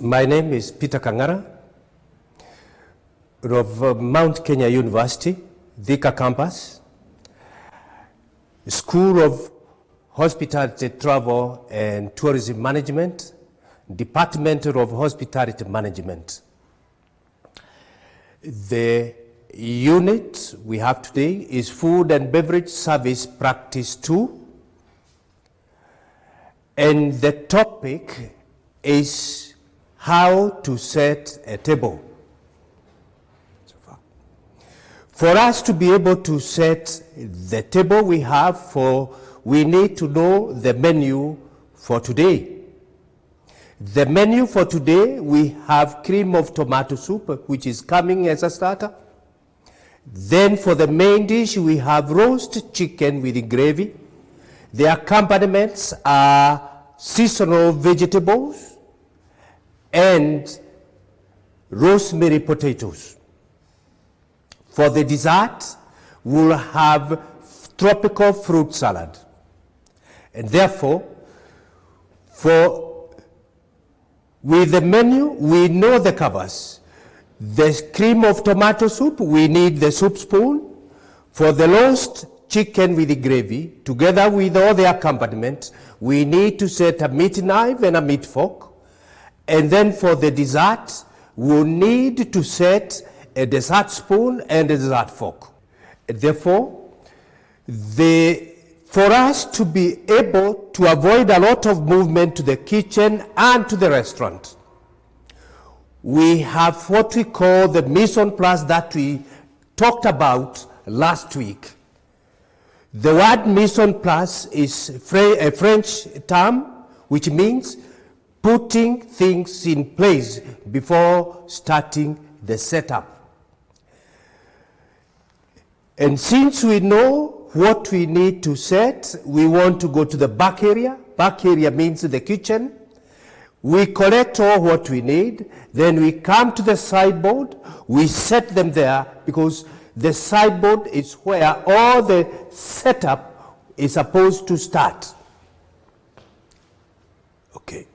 My name is Peter Kangara of Mount Kenya University, Thika campus, School of Hospitality, Travel and Tourism Management, Department of Hospitality Management. The unit we have today is Food and Beverage Service Practice 2, and the topic is how to set a table. For us to be able to set the table we need to know the menu for today. The menu for today, we have cream of tomato soup, which is coming as a starter. Then for the main dish, we have roast chicken with gravy. The accompaniments are seasonal vegetables and rosemary potatoes. For the dessert, we'll have tropical fruit salad. And therefore, with the menu, we know the covers. The cream of tomato soup, we need the soup spoon. For the roast chicken with the gravy, together with all the accompaniments, we need to set a meat knife and a meat fork. And then for the dessert, we'll need to set a dessert spoon and a dessert fork. Therefore, for us to be able to avoid a lot of movement to the kitchen and to the restaurant, we have what we call the mise en place that we talked about last week. The word mise en place is a French term which means putting things in place before starting the setup. And since we know what we need to set, we want to go to the back area. Back area means the kitchen. We collect all what we need, then we come to the sideboard, we set them there because the sideboard is where all the setup is supposed to start. Okay.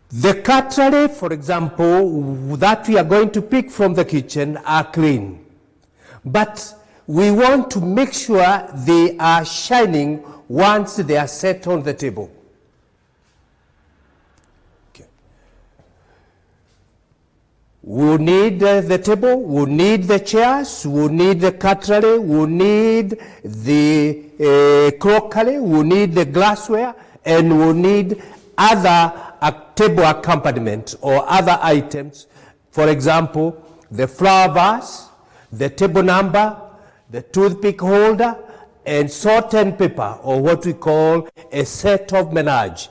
The cutlery, for example, that we are going to pick from the kitchen are clean. But we want to make sure they are shining once they are set on the table. Okay. We'll need the table, we'll need the chairs, we'll need the cutlery, we'll need the crockery, we'll need the glassware, and we'll need other table accompaniment or other items. For example, the flower vase, the table number, the toothpick holder, and salt and pepper, or what we call a set of menage.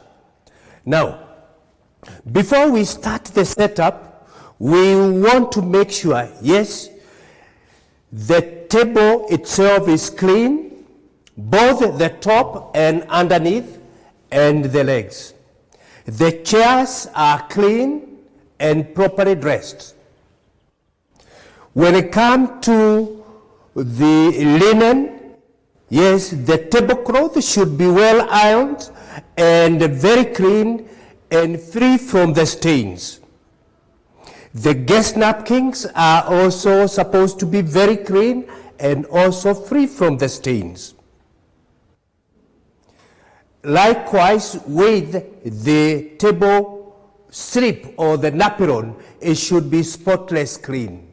Now, before we start the setup, we want to make sure, yes, the table itself is clean, both the top and underneath, and the legs. The chairs are clean and properly dressed. When it comes to the linen, yes, the tablecloth should be well ironed and very clean and free from the stains. The guest napkins are also supposed to be very clean and also free from the stains. Likewise, with the table strip or the napperon, it should be spotless clean.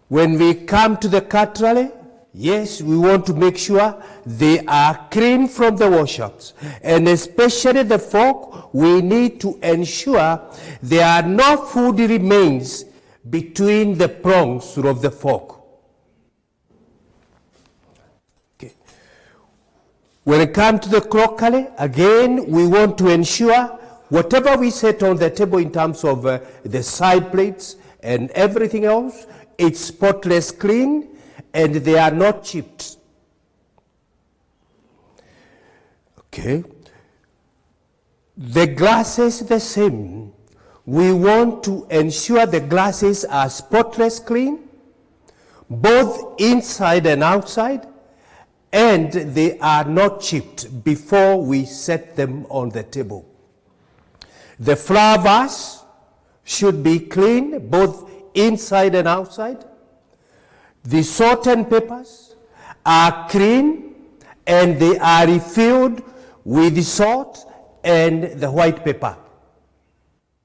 When we come to the cutlery, yes, we want to make sure they are clean from the wash-ups. And especially the fork, we need to ensure there are no food remains between the prongs of the fork. Okay. When it comes to the crockery, again, we want to ensure whatever we set on the table in terms of the side plates and everything else, it's spotless clean and they are not chipped. Okay. The glasses the same. We want to ensure the glasses are spotless clean, both inside and outside, and they are not chipped before we set them on the table. The flour vase should be clean, both inside and outside. The salt and peppers are clean and they are refilled with the salt and the white pepper.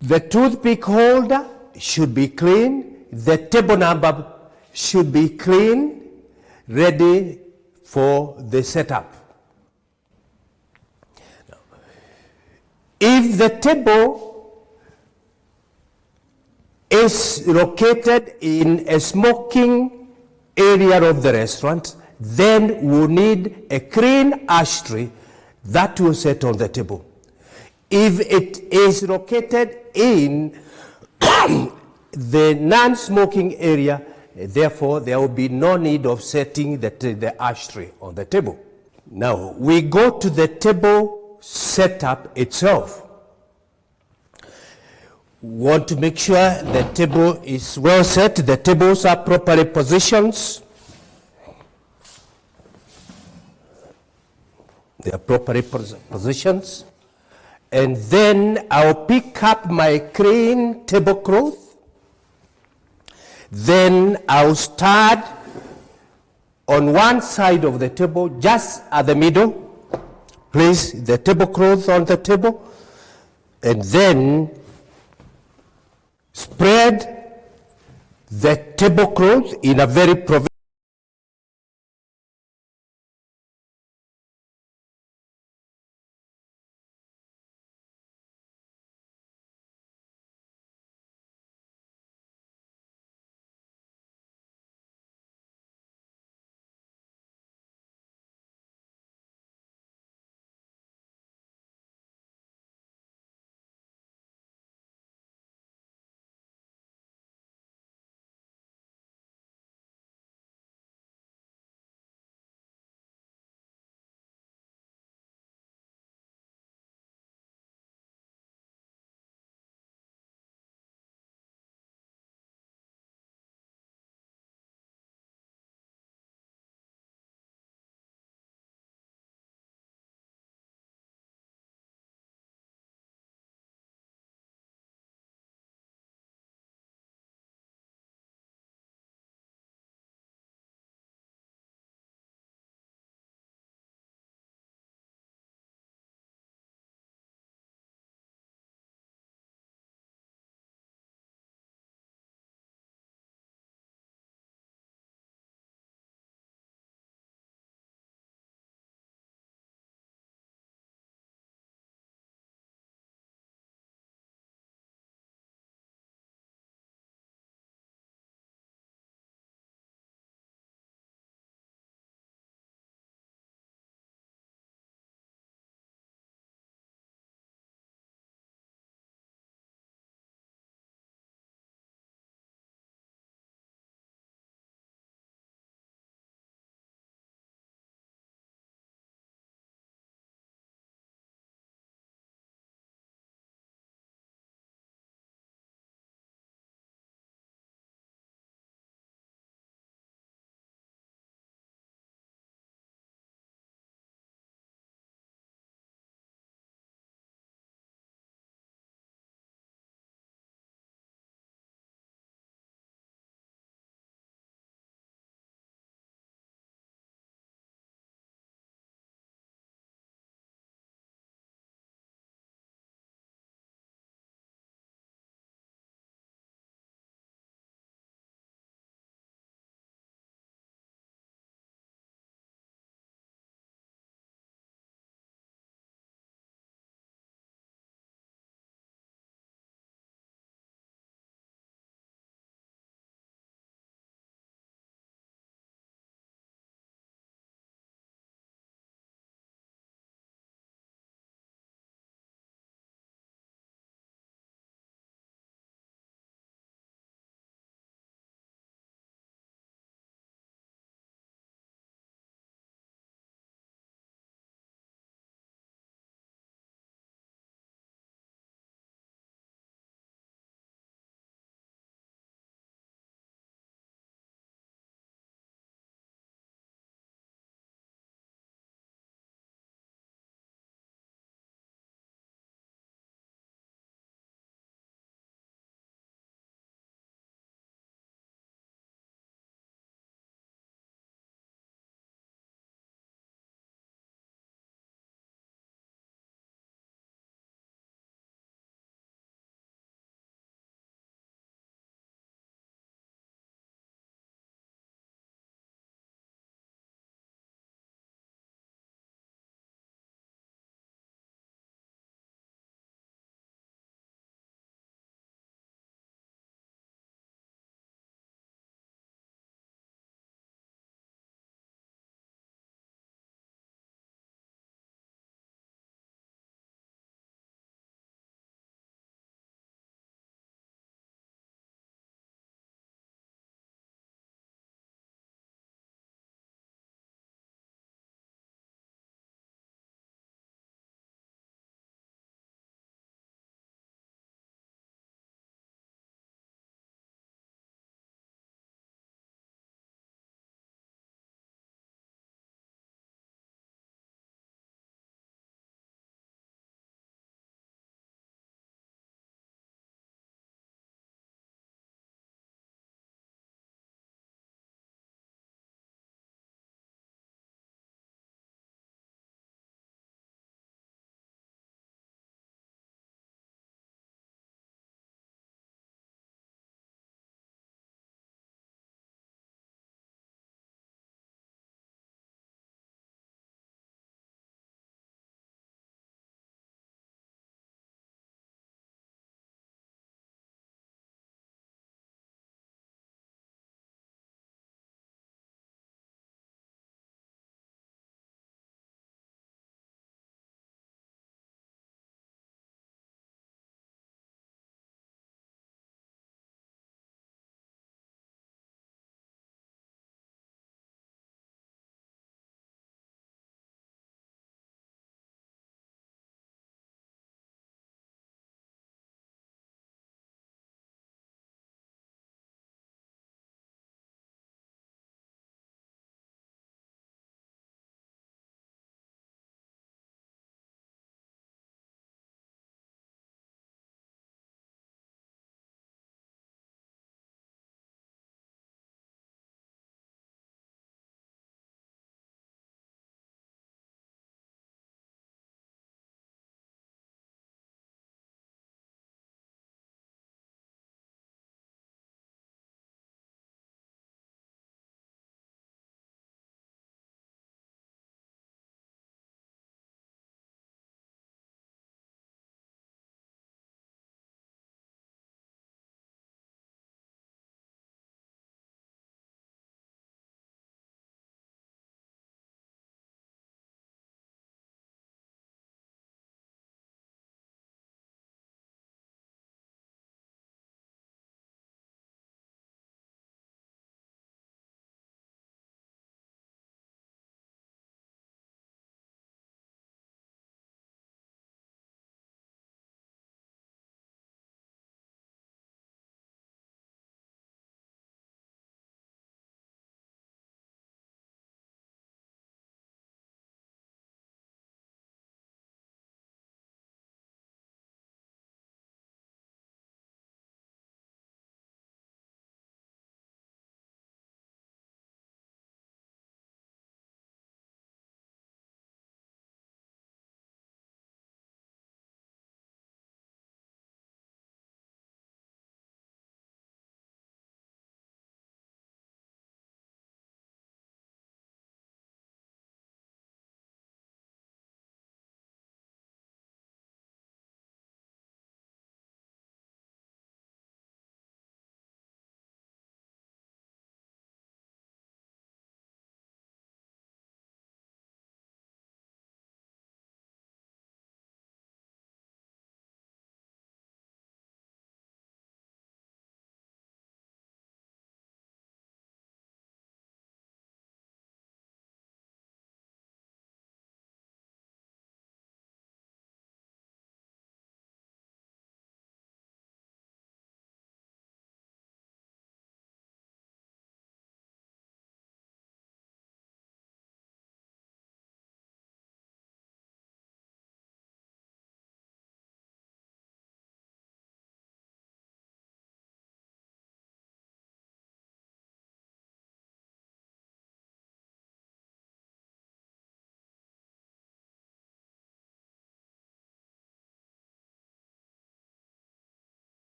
The toothpick holder should be clean. The table number should be clean, ready for the setup. Now, if the table is located in a smoking area of the restaurant, then we need a clean ashtray that will set on the table. If it is located in the non-smoking area, therefore there will be no need of setting the ashtray on the table. Now we go to the table setup itself. We want to make sure the table is well set, the tables are properly positioned. They are properly positioned. And then I'll pick up my clean tablecloth. Then I'll start on one side of the table, just at the middle. Place the tablecloth on the table. And then spread the tablecloth in a very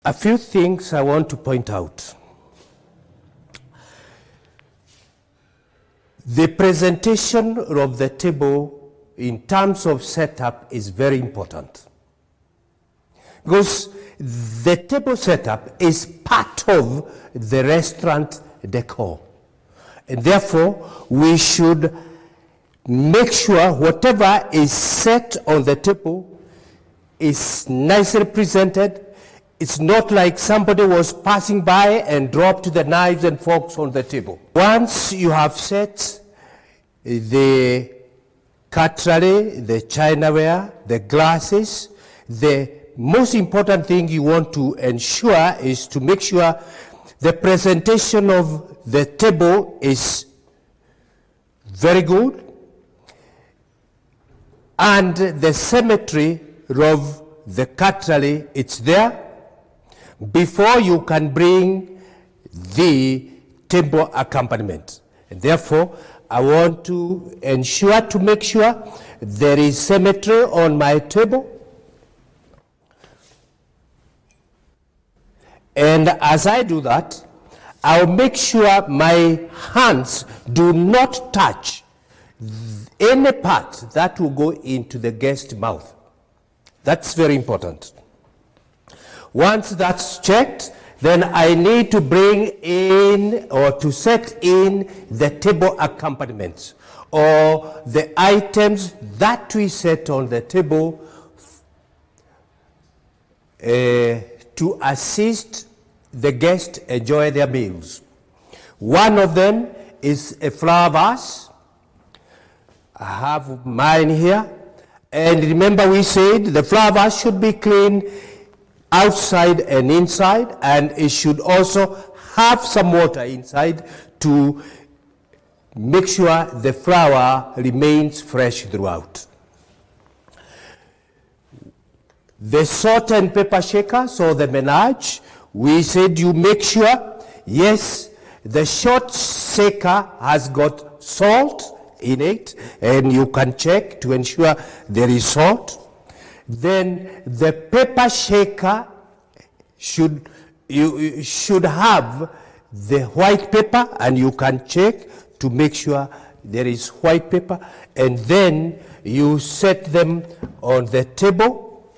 A few things I want to point out. The presentation of the table in terms of setup is very important, because the table setup is part of the restaurant decor, and therefore we should make sure whatever is set on the table is nicely presented. It's not like somebody was passing by and dropped the knives and forks on the table. Once you have set the cutlery, the chinaware, the glasses, the most important thing you want to ensure is to make sure the presentation of the table is very good, and the symmetry of the cutlery, it's there, before you can bring the table accompaniment. And therefore, I want to ensure to make sure there is symmetry on my table. And as I do that, I'll make sure my hands do not touch any part that will go into the guest's mouth. That's very important. Once that's checked, then I need to bring in or to set in the table accompaniments, or the items that we set on the table to assist the guests enjoy their meals. One of them is a flower vase. I have mine here. And remember, we said the flower vase should be clean outside and inside, and it should also have some water inside to make sure the flower remains fresh throughout. The salt and pepper shaker, so the menage, we said you make sure, yes, the short shaker has got salt in it, and you can check to ensure there is salt. Then the pepper shaker should have the white pepper, and you can check to make sure there is white pepper, and then you set them on the table.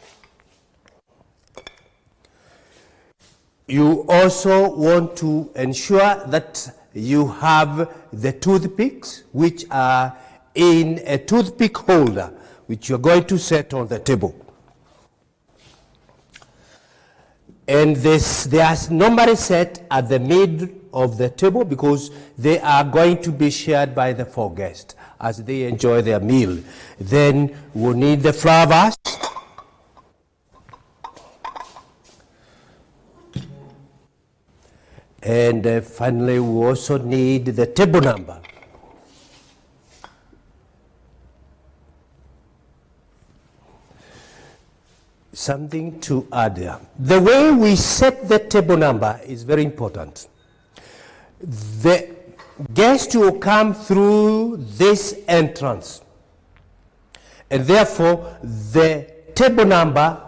You also want to ensure that you have the toothpicks, which are in a toothpick holder, which you're going to set on the table. And they are normally set at the middle of the table because they are going to be shared by the 4 guests as they enjoy their meal. Then we'll need the flower vase. And finally, we also need the table number. Something to add there. The way we set the table number is very important. The guest will come through this entrance, and therefore the table number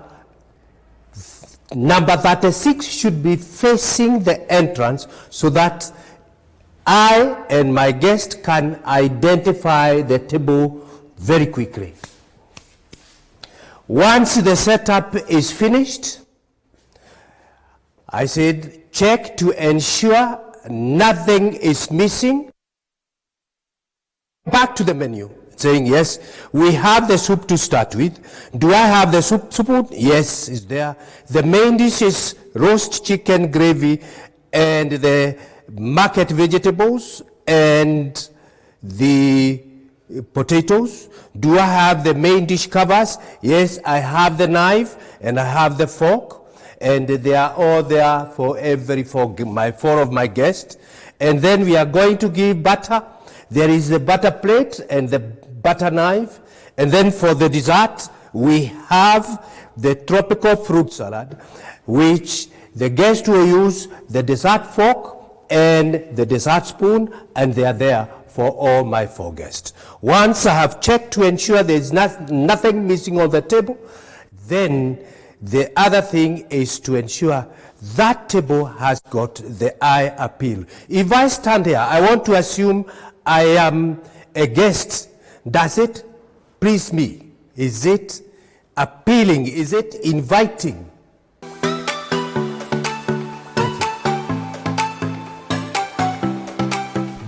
36 should be facing the entrance so that I and my guest can identify the table very quickly. Once the setup is finished, I said check to ensure nothing is missing. Back to the menu, saying yes, we have the soup to start with. Do I have the soup spoon? Yes, it's there. The main dish is roast chicken gravy and the market vegetables and the potatoes. Do I have the main dish covers? Yes, I have the knife and I have the fork, and they are all there for four of my guests. And then we are going to give butter. There is the butter plate and the butter knife. And then for the dessert, we have the tropical fruit salad, which the guest will use the dessert fork and the dessert spoon, and they are there for all my 4 guests. Once I have checked to ensure there is nothing missing on the table, then the other thing is to ensure that table has got the eye appeal. If I stand here, I want to assume I am a guest. Does it please me? Is it appealing? Is it inviting?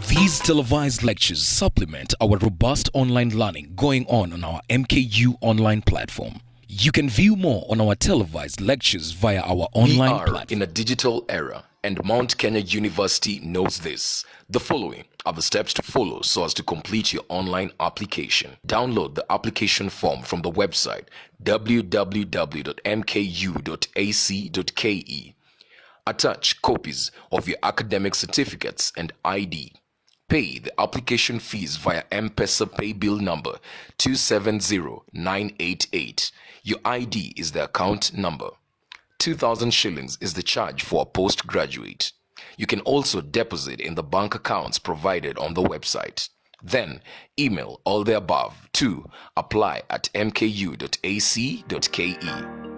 These televised lectures supplement our robust online learning going on our MKU online platform. You can view more on our televised lectures via our online platform. We are in a digital era, and Mount Kenya University knows this. The following are the steps to follow so as to complete your online application. Download the application form from the website www.mku.ac.ke. Attach copies of your academic certificates and ID. Pay the application fees via M-Pesa pay bill number 270988. Your ID is the account number. 2,000 shillings is the charge for a postgraduate. You can also deposit in the bank accounts provided on the website. Then email all the above to apply@mku.ac.ke.